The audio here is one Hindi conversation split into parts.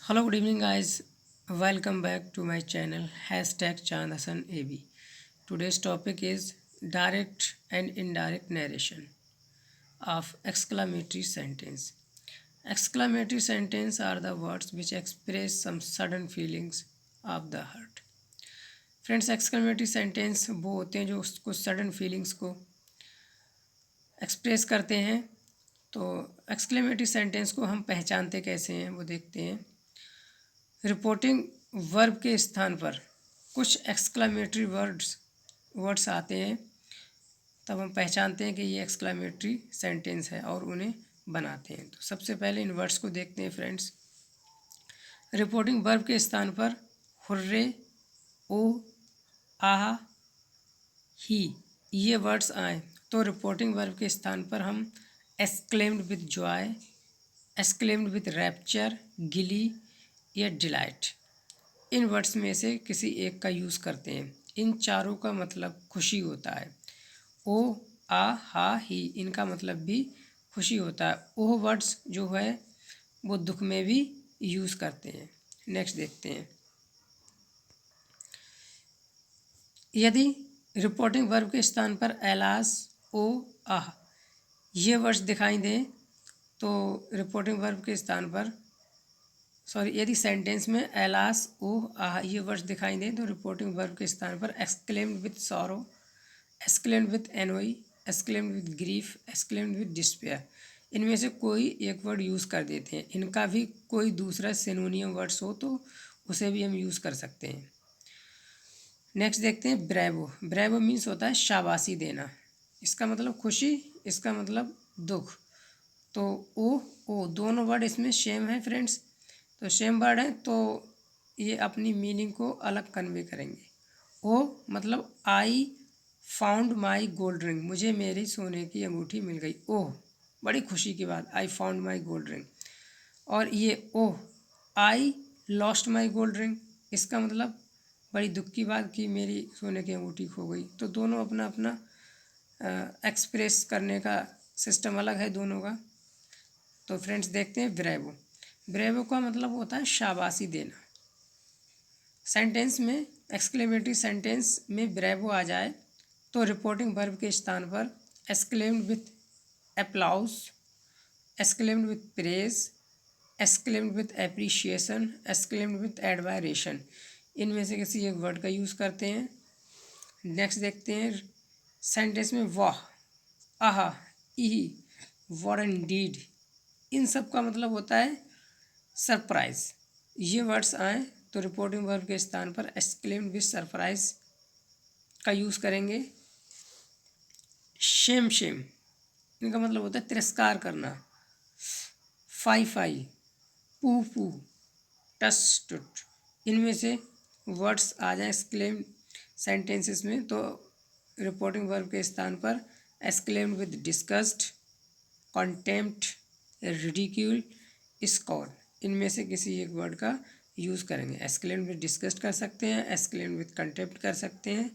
Hello, good evening, guys. Welcome back to my channel hashtag Chand Hassan AB. Today's topic is direct and indirect narration of exclamatory sentence. Exclamatory sentence are the words which express some sudden feelings of the heart. Friends, exclamatory sentence वो होते हैं जो उसको सडन फीलिंग्स को एक्सप्रेस करते हैं। तो एक्सक्लेमेटरी सेंटेंस को हम पहचानते कैसे हैं वो देखते हैं। रिपोर्टिंग वर्ब के स्थान पर कुछ एक्सक्लामेटरी वर्ड्स आते हैं, तब हम पहचानते हैं कि ये एक्सक्लामेटरी सेंटेंस है और उन्हें बनाते हैं। तो सबसे पहले इन वर्ड्स को देखते हैं फ्रेंड्स। रिपोर्टिंग वर्ब के स्थान पर हुर्रे, ओ, आहा, ही ये वर्ड्स आए तो रिपोर्टिंग वर्ब के स्थान पर हम exclaimed with Joy, exclaimed with rapture, गिली या डिलाइट इन वर्ड्स में से किसी एक का यूज़ करते हैं। इन चारों का मतलब खुशी होता है। ओ, आ, हा, ही इनका मतलब भी खुशी होता है। ओह वर्ड्स जो है वो दुख में भी यूज़ करते हैं। नेक्स्ट देखते हैं। यदि रिपोर्टिंग वर्ब के स्थान पर एलास, ओ, आह ये वर्ड्स दिखाई दें तो रिपोर्टिंग वर्ब के स्थान पर यदि सेंटेंस में एलास, ओह, आह ये वर्ड्स दिखाई दें तो रिपोर्टिंग वर्ब के स्थान पर exclaimed with sorrow, exclaimed with annoy, exclaimed with grief, exclaimed with despair इनमें से कोई एक वर्ड यूज़ कर देते हैं। इनका भी कोई दूसरा सिनोनियम वर्ड्स हो तो उसे भी हम यूज़ कर सकते हैं। नेक्स्ट देखते हैं ब्रेवो। ब्रेवो मीन्स होता है शाबाशी देना। इसका मतलब खुशी, इसका मतलब दुख। तो ओ दोनों वर्ड इसमें सेम है फ्रेंड्स। तो सेम वर्ड है तो ये अपनी मीनिंग को अलग कन्वे करेंगे। ओ मतलब आई फाउंड माई गोल्ड रिंग, मुझे मेरी सोने की अंगूठी मिल गई। ओह बड़ी खुशी की बात, I found my gold ring. और ये oh I lost my gold ring, इसका मतलब बड़ी दुख की बात कि मेरी सोने की अंगूठी खो गई। तो दोनों अपना अपना एक्सप्रेस करने का सिस्टम अलग है दोनों का। तो फ्रेंड्स देखते हैं ब्रेवो। ब्रेवो का मतलब होता है शाबाशी देना। सेंटेंस में एक्सक्लेमेटरी सेंटेंस में ब्रेवो आ जाए तो रिपोर्टिंग वर्ब के स्थान पर exclaimed with applause, exclaimed with praise, exclaimed with appreciation, exclaimed with admiration इनमें से किसी एक वर्ड का यूज़ करते हैं। नेक्स्ट देखते हैं सेंटेंस में वाह, आहा, ई, वॉट एंड डीड इन सब का मतलब होता है सरप्राइज। ये वर्ड्स आए तो रिपोर्टिंग वर्ब के स्थान पर एक्सक्लेम्ड विथ सरप्राइज का यूज़ करेंगे। शेम शेम इनका मतलब होता है तिरस्कार करना। फाई फाई, पू पू, टस टुट इनमें से वर्ड्स आ जाए एक्सक्लेम्ड सेंटेंसेस में तो रिपोर्टिंग वर्ब के स्थान पर exclaimed with disgust, contempt, ridicule, scorn इनमें से किसी एक वर्ड का यूज़ करेंगे। एक्सक्लेम्ड विद डिस्गस्ट कर सकते हैं, एक्सक्लेम्ड विद कंटेम्प्ट कर सकते हैं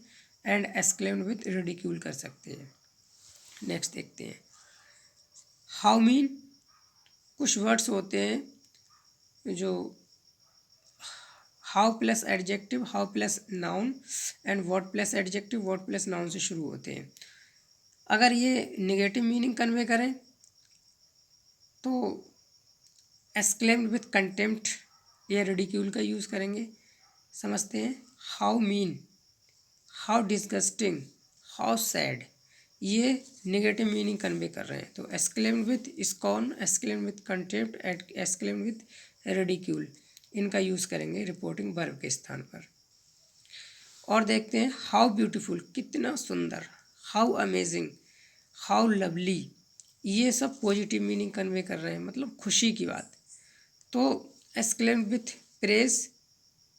एंड एक्सक्लेम्ड विद रिडिक्यूल कर सकते हैं। नेक्स्ट देखते हैं हाउ मीन। कुछ वर्ड्स होते हैं जो how plus adjective, how plus noun and what plus adjective, what plus noun से शुरू होते हैं। अगर ये निगेटिव मीनिंग कन्वे करें तो एक्सक्लेम्ड विथ कंटेम्प्ट या रिडिक्यूल का यूज़ करेंगे। समझते हैं how mean, how disgusting, how sad ये निगेटिव मीनिंग कन्वे कर रहे हैं। तो exclaimed with scorn, exclaimed with contempt, exclaimed with ridicule इनका यूज़ करेंगे रिपोर्टिंग वर्ब के स्थान पर। और देखते हैं हाउ ब्यूटीफुल कितना सुंदर, हाउ अमेजिंग, हाउ लवली ये सब पॉजिटिव मीनिंग कन्वे कर रहे हैं, मतलब खुशी की बात। तो exclaimed with praise,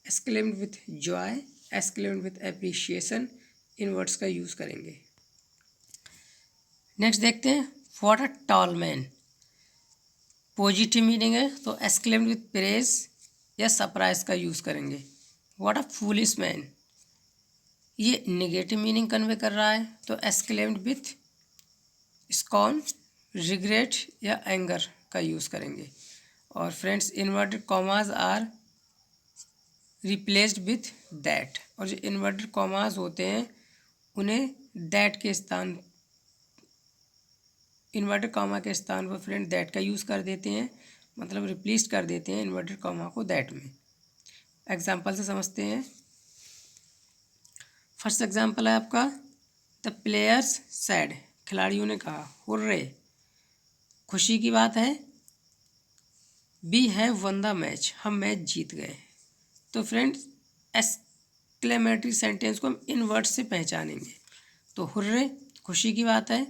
exclaimed with joy, exclaimed with appreciation in words का यूज़ करेंगे। नेक्स्ट देखते हैं what a tall man. Positive meaning है तो एक्सक्लेम्ड विथ प्रेज या सरप्राइज का यूज़ करेंगे। व्हाट अ फूलिश मैन ये नेगेटिव मीनिंग कन्वे कर रहा है तो एक्सक्लेम्ड विथ स्कॉर्न, रिग्रेट या एंगर का यूज़ करेंगे। और friends inverted commas are replaced with that, और जो इन्वर्टेड कॉमाज होते हैं उन्हें दैट के स्थान, इन्वर्टेड कॉमा के स्थान पर फ्रेंड दैट का यूज़ कर देते हैं, मतलब रिप्लेस कर देते हैं इन्वर्टेड कॉमा को दैट में। एग्जाम्पल से समझते हैं। फर्स्ट एग्जाम्पल है आपका, द प्लेयर्स सैड, खिलाड़ियों ने कहा, हुर्रे, खुशी की बात है, we have won the match, हम मैच जीत गए। तो फ्रेंड्स एक्सक्लेमेटरी सेंटेंस को हम इन वर्ड्स से पहचानेंगे। तो हुर्रे खुशी की बात है,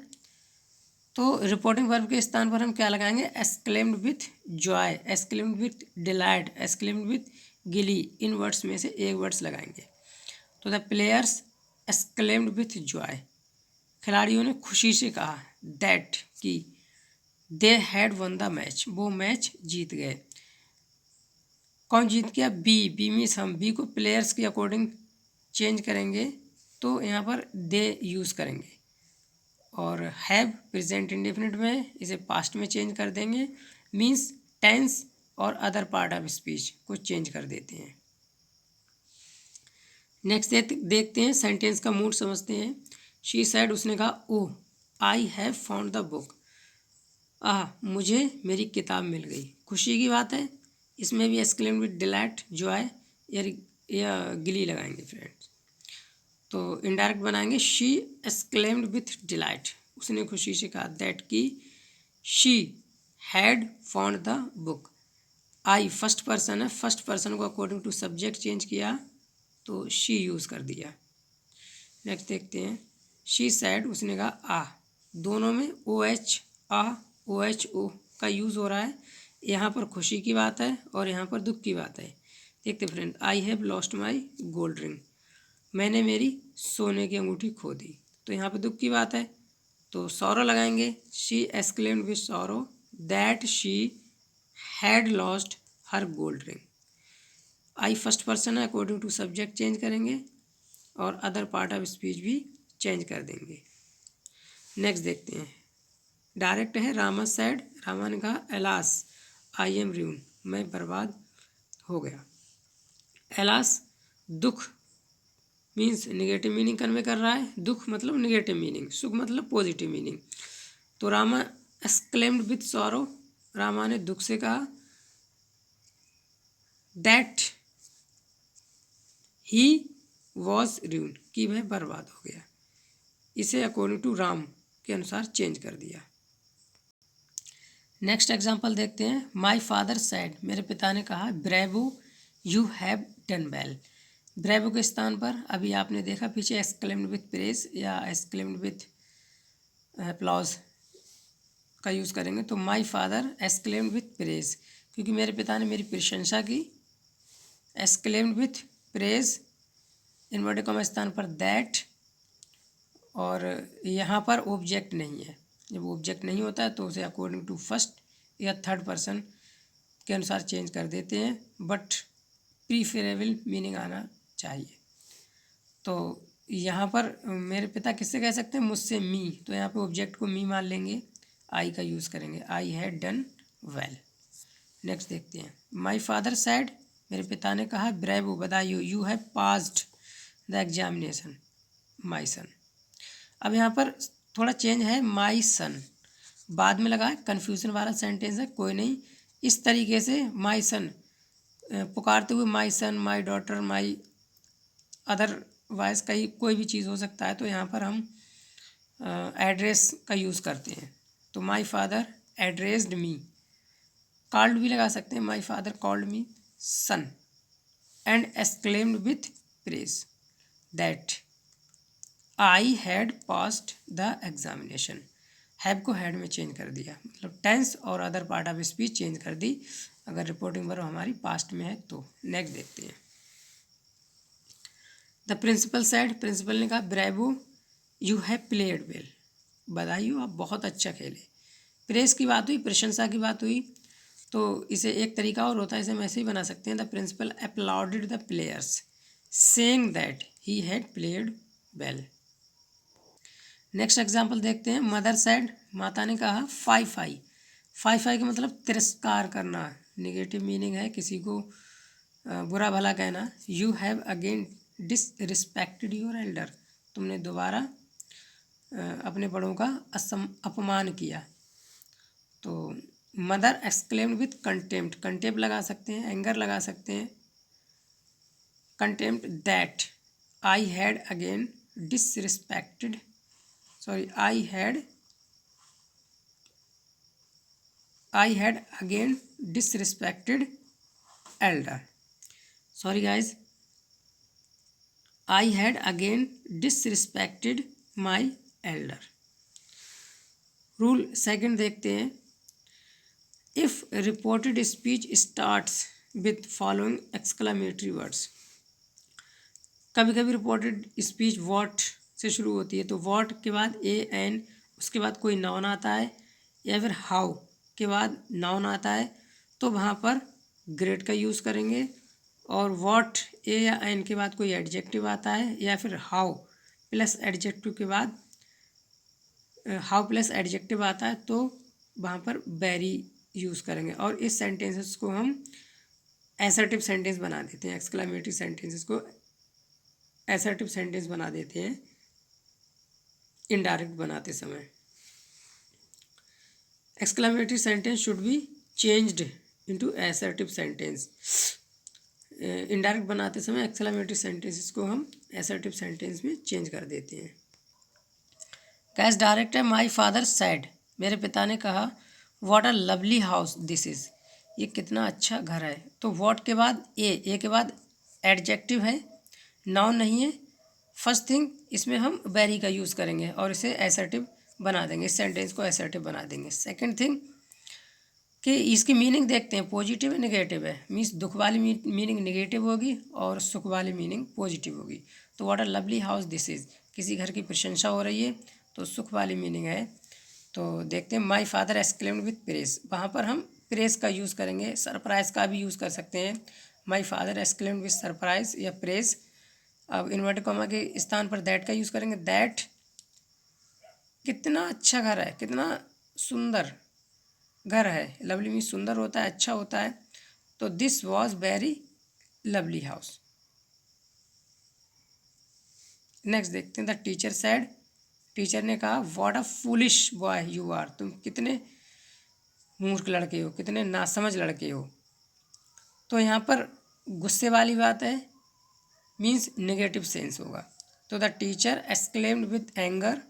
तो रिपोर्टिंग वर्ब के स्थान पर हम क्या लगाएंगे, exclaimed with joy, exclaimed with delight, exclaimed with गिली, इन वर्ड्स में से एक वर्ड्स लगाएंगे। तो the players exclaimed with Joy, खिलाड़ियों ने खुशी से कहा, दैट कि they had one the match, वो मैच जीत गए। कौन जीत गया, बी मीन्स हम, बी को प्लेयर्स के अकॉर्डिंग चेंज करेंगे तो यहाँ पर दे यूज़ करेंगे, और हैव प्रेजेंट इंडेफिनिट में इसे पास्ट में चेंज कर देंगे, मीन्स टेंस और अदर पार्ट ऑफ स्पीच को चेंज कर देते हैं। नेक्स्ट देखते हैं, सेंटेंस का मूड समझते हैं। शी सैड, उसने कहा, oh I have found the book, मुझे मेरी किताब मिल गई, खुशी की बात है, इसमें भी एक्सक्लेम विद डिलाइट, जॉय या गिली लगाएंगे फ्रेंड्स। तो इनडायरेक्ट बनाएंगे, शी एक्सक्लेम्ड विथ डिलाइट, उसने खुशी से कहा, दैट की she had found the book. I first person है, फर्स्ट पर्सन को अकॉर्डिंग टू सब्जेक्ट चेंज किया तो शी यूज़ कर दिया। नेक्स्ट देखते हैं, शी सैड, उसने कहा, दोनों में O H O H O का यूज़ हो रहा है। यहाँ पर खुशी की बात है और यहाँ पर दुख की बात है। देखते friend, I have lost my gold ring, मैंने मेरी सोने की अंगूठी खो दी, तो यहाँ पर दुख की बात है तो सौरो लगाएंगे, she exclaimed with sorrow that she had lost her gold ring. I first person है, अकॉर्डिंग टू सब्जेक्ट चेंज करेंगे और अदर पार्ट ऑफ स्पीच भी चेंज कर देंगे। नेक्स्ट देखते हैं, डायरेक्ट है, रामा सैड, रामा ने कहा, एलास आई एम रूइन, मैं बर्बाद हो गया। एलास दुख मीन्स निगेटिव मीनिंग कन्वे कर रहा है, दुख मतलब निगेटिव मीनिंग, सुख मतलब पॉजिटिव मीनिंग। तो Rama exclaimed with sorrow, Rama ने दुख से कहा, दैट ही वॉज रूइन, कि वह बर्बाद हो गया। इसे अकॉर्डिंग टू राम के अनुसार चेंज कर दिया। नेक्स्ट एग्जाम्पल देखते हैं, माई फादर सैड, मेरे पिता ने कहा, bravo you have done well, bravo के स्थान पर अभी आपने देखा पीछे एक्सक्लेम्ड विथ प्रेज या एक्सक्लेम्ड विथ अप्लॉज का यूज़ करेंगे। तो my father exclaimed with praise, क्योंकि मेरे पिता ने मेरी प्रशंसा की, exclaimed with praise inverted comma स्थान पर दैट, और यहाँ पर ऑब्जेक्ट नहीं है, जब ऑब्जेक्ट नहीं होता है तो उसे अकॉर्डिंग टू फर्स्ट या थर्ड पर्सन के अनुसार चेंज कर देते हैं, बट प्रीफरेबल मीनिंग आना चाहिए। तो यहाँ पर मेरे पिता किससे कह सकते हैं, मुझसे, मी, तो यहाँ पे ऑब्जेक्ट को मी मान लेंगे, आई का यूज़ करेंगे, I had done well. Next देखते हैं, माई फादर सैड, मेरे पिता ने कहा, ब्रेवो बधाई हो, you have passed the examination my son. अब यहाँ पर थोड़ा चेंज है, माई सन बाद में लगा है, कन्फ्यूजन वाला सेंटेंस है, कोई नहीं, इस तरीके से माई सन पुकारते हुए, माई सन, माई डॉटर, माई अदरवाइज कहीं कोई भी चीज़ हो सकता है, तो यहाँ पर हम एड्रेस का यूज़ करते हैं। तो my father addressed me, called भी लगा सकते हैं, my father called me son and exclaimed with praise that I had passed the examination. Have को हैड में चेंज कर दिया, मतलब टेंस और other part of speech change कर दी अगर रिपोर्टिंग वर्ब हमारी पास्ट में है तो। नेक्स्ट देखते हैं, द प्रिंसिपल सैड, प्रिंसिपल ने कहा, bravo you have played well, बधाई हो आप बहुत अच्छा खेले। प्रेस की बात हुई, प्रशंसा की बात हुई, तो इसे एक तरीका और होता है, इसे हम ऐसे ही बना सकते हैं, the principal applauded the players saying that he had played well. Next example देखते हैं, मदर सैड, माता ने कहा, फाई फाई, फाई फाई का मतलब तिरस्कार करना, निगेटिव मीनिंग है किसी को बुरा भला कहना। You have again disrespected your Elder, तुमने दोबारा अपने बड़ों का अपमान किया। तो mother exclaimed with contempt, contempt लगा सकते हैं, एंगर लगा सकते हैं। Contempt that I had again disrespected, sorry I had again disrespected elder, sorry guys, I had again disrespected my elder। Rule second देखते हैं। If reported speech starts with following exclamatory words, कभी कभी रिपोर्टेड स्पीच व्हाट से शुरू होती है, तो व्हाट के बाद ए एन, उसके बाद कोई नाउन आता है, या फिर हाउ के बाद नाउन आता है, तो वहाँ पर ग्रेट का यूज़ करेंगे। और व्हाट ए या एन के बाद कोई एडजेक्टिव आता है, या फिर हाउ प्लस एडजेक्टिव के बाद हाउ प्लस एडजेक्टिव आता है, तो वहाँ पर वेरी यूज़ करेंगे। और इस सेंटेंसेस को हम एसर्टिव सेंटेंस बना देते हैं, एक्सक्लामेटरी सेंटेंसेस को एसर्टिव सेंटेंस बना देते हैं इनडायरेक्ट बनाते समय। Exclamatory sentence should be changed into assertive sentence. Indirect बनाते समय एक्सक्लामेटरी सेंटेंसेस को हम एसर्टिव सेंटेंस में चेंज कर देते हैं। कैस डायरेक्ट है, माई फादर सैड, मेरे पिता ने कहा, what a lovely house this is, ये कितना अच्छा घर है। तो व्हाट के बाद ए के बाद एडजेक्टिव है, नाउन नहीं है। फर्स्ट थिंग इसमें हम वेरी का यूज़ करेंगे और इसे एसर्टिव बना देंगे, इस सेंटेंस को एसर्टिव बना देंगे। सेकंड थिंग कि इसकी मीनिंग देखते हैं, पॉजिटिव है नेगेटिव है। मीन्स दुख वाली मीनिंग नेगेटिव होगी और सुख वाली मीनिंग पॉजिटिव होगी। तो what a lovely house this is, किसी घर की प्रशंसा हो रही है तो सुख वाली मीनिंग है। तो देखते हैं, my father exclaimed with press, वहाँ पर हम प्रेस का यूज़ करेंगे। सरप्राइज का भी यूज़ कर सकते हैं, my father exclaimed with surprise या प्रेस। अब इन्वर्टेड कॉमा के स्थान पर दैट का यूज़ करेंगे। दैट कितना अच्छा घर है, कितना सुंदर घर है। लवली मीन्स सुंदर होता है, अच्छा होता है। तो this was very lovely house. Next देखते हैं, द टीचर सैड, टीचर ने कहा, what a foolish boy you are, तुम कितने मूर्ख लड़के हो, कितने नासमझ लड़के हो। तो यहाँ पर गुस्से वाली बात है, मीन्स नेगेटिव सेंस होगा। तो the teacher exclaimed with anger,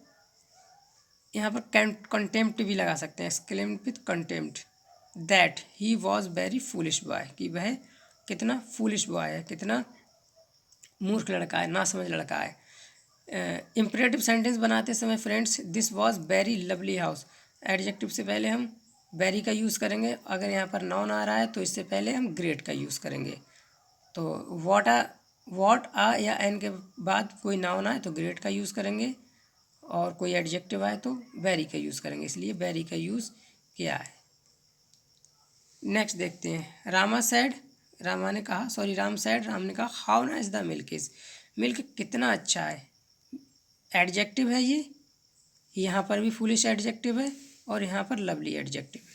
यहाँ पर कंटेम्प्ट भी लगा सकते हैं, exclaimed with contempt, that he was very foolish boy, कि वह कितना फूलिश बॉय है, कितना मूर्ख लड़का है, नासमझ लड़का है। इम्परेटिव सेंटेंस बनाते समय friends, this was very lovely house, adjective से पहले हम वेरी का यूज़ करेंगे। अगर यहाँ पर नाउन आ रहा है तो इससे पहले हम ग्रेट का यूज़ करेंगे। तो व्हाट आ या एन के बाद कोई नाउन आए तो ग्रेट का यूज़ करेंगे, और कोई एडजेक्टिव आए तो वेरी का यूज़ करेंगे, इसलिए वेरी का यूज़ किया है। नेक्स्ट देखते हैं, रामा सैड, रामा ने कहा, सॉरी राम सैड, राम ने कहा, how nice the milk is, milk कितना अच्छा है। एडजेक्टिव है ये, यहाँ पर भी फुलिश एडजेक्टिव है और यहाँ पर लवली एडजेक्टिव है।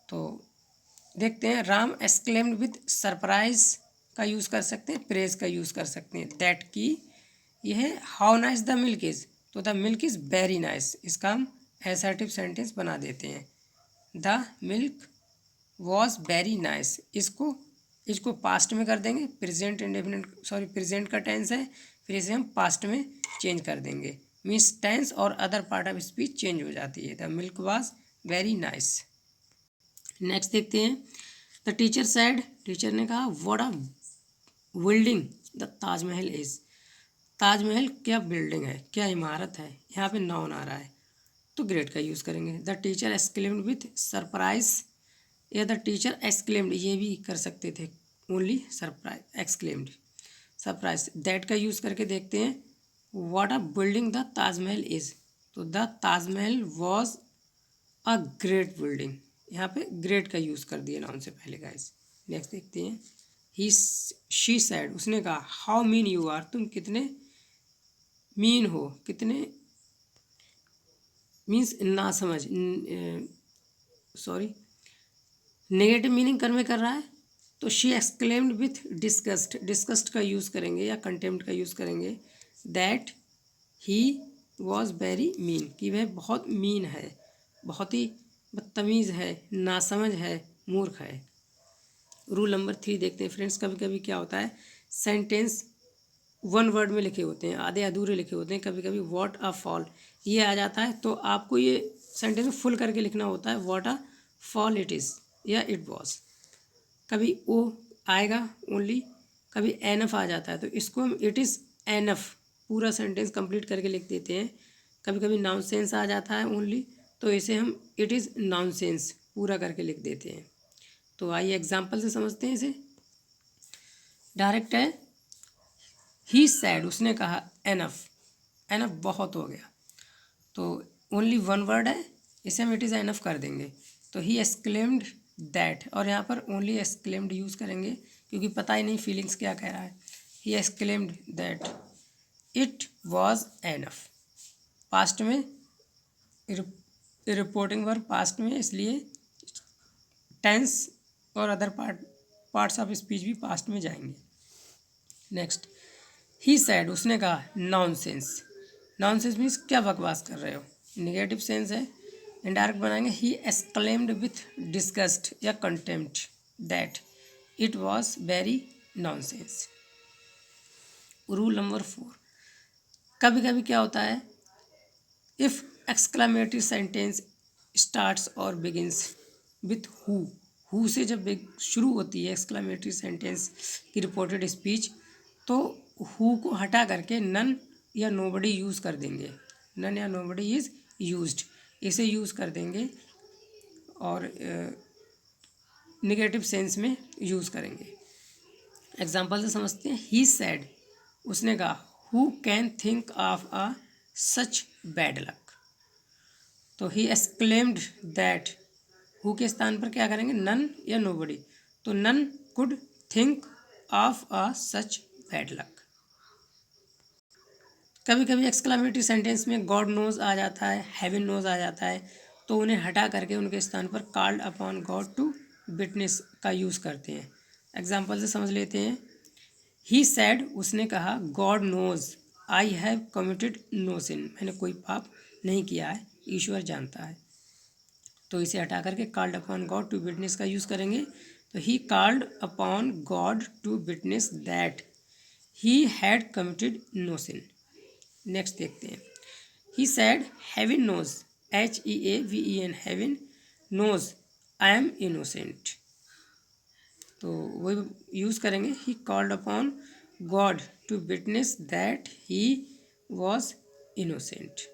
तो देखते हैं, राम एक्सक्लेम्ड विथ सरप्राइज का यूज़ कर सकते हैं, प्रेज का यूज़ कर सकते हैं। दैट की यह है, how nice the milk is, तो the milk is very nice, इसका हम एसर्टिव सेंटेंस बना देते हैं। The milk was very nice, इसको पास्ट में कर देंगे, प्रेजेंट इंडेफिनिट, सॉरी प्रेजेंट का टेंस है, फिर इसे हम पास्ट में चेंज कर देंगे। मीन्स टेंस और other part of speech change हो जाती है। The milk was very nice. Next देखते हैं, द टीचर सैड, टीचर ने कहा, what a building the Taj Mahal is, Taj Mahal क्या बिल्डिंग है, क्या इमारत है। यहाँ पे नाउन आ रहा है तो ग्रेट का यूज़ करेंगे। The teacher exclaimed with surprise या द टीचर एक्सक्लेम्ड, ये भी कर सकते थे, only surprise exclaimed surprise. That का यूज़ करके देखते हैं, what a building the Taj Mahal is, तो the Taj Mahal was a great building, यहाँ पे ग्रेट का यूज़ कर दिया नाउन से पहले गाइस। नेक्स्ट देखते हैं, ही शी सैड, उसने कहा, हाउ मीन यू आर, तुम कितने मीन हो, कितने मीन्स ना समझ, सॉरी नेगेटिव मीनिंग कन्वे कर रहा है तो she exclaimed with disgust, disgust का यूज़ करेंगे या कंटेम्प्ट का यूज़ करेंगे। That he was very mean, कि वह बहुत मीन है, बहुत ही बदतमीज़ है, नासमझ है, मूर्ख है। रूल नंबर 3 देखते हैं फ्रेंड्स। कभी कभी क्या होता है, सेंटेंस वन वर्ड में लिखे होते हैं, आधे अधूरे लिखे होते हैं। कभी कभी व्हाट अ फॉल ये आ जाता है तो आपको ये सेंटेंस में फुल करके लिखना होता है, what a fall it is या इट वॉज। कभी ओ आएगा ओनली, कभी एनफ आ जाता है तो इसको हम इट इज़ एनफ पूरा सेंटेंस कंप्लीट करके लिख देते हैं। कभी कभी नॉनसेंस आ जाता है ओनली तो इसे हम इट इज़ नॉनसेंस पूरा करके लिख देते हैं। तो आइए एग्जाम्पल से समझते हैं इसे। डायरेक्ट है, ही सैड उसने कहा, एनफ, एनफ बहुत हो गया, तो ओनली वन वर्ड है, इसे हम इट इज़ एनफ कर देंगे। तो ही एक्सक्लेम्ड दैट, और यहाँ पर ओनली एक्सक्लेम्ड यूज़ करेंगे क्योंकि पता ही नहीं फीलिंग्स क्या कह रहा है। He exclaimed that it was enough. Past में रिपोर्टिंग वर्ब पास्ट में, इसलिए टेंस और अदर पार्ट्स ऑफ स्पीच भी पास्ट में जाएंगे। नेक्स्ट, ही सैड उसने कहा, नॉनसेंस। नॉनसेंस मीन्स क्या बकवास कर रहे हो, निगेटिव सेंस है। इनडायरेक्ट बनाएंगे, ही एक्सक्लेम्ड विथ डिस्गस्ट या contempt that it was very nonsense. Rule number 4, कभी कभी क्या होता है, इफ़ एक्सक्लामेटरी सेंटेंस स्टार्ट्स और बिगिंस विथ हु से जब शुरू होती है एक्सक्लामेटरी सेंटेंस की रिपोर्टेड स्पीच तो हु को हटा करके नन या नोबडी यूज़ कर देंगे। नन या नोबडी इज़ यूज्ड, इसे यूज़ कर देंगे और निगेटिव सेंस में यूज़ करेंगे। एग्जाम्पल से समझते हैं। ही सैड उसने कहा, who can think of a such bad luck. तो ही एक्सक्लेम्ड दैट, हु के स्थान पर क्या करेंगे, नन या नोबडी, तो none could think of a such bad luck. कभी कभी एक्सक्लामेटरी सेंटेंस में गॉड नोज आ जाता है, हेवन नोज आ जाता है, तो उन्हें हटा करके उनके स्थान पर called upon God to witness का यूज़ करते हैं। एग्जाम्पल से समझ लेते हैं। ही सैड उसने कहा, God knows I have committed no sin, मैंने कोई पाप नहीं किया है, ईश्वर जानता है। तो इसे हटा करके called upon God to witness का यूज़ करेंगे। तो he called upon God to witness that he had committed no sin. Next देखते हैं। He said heaven knows, HEAVEN, heaven knows I am innocent, तो वही यूज़ करेंगे। He called upon God to witness that he was innocent.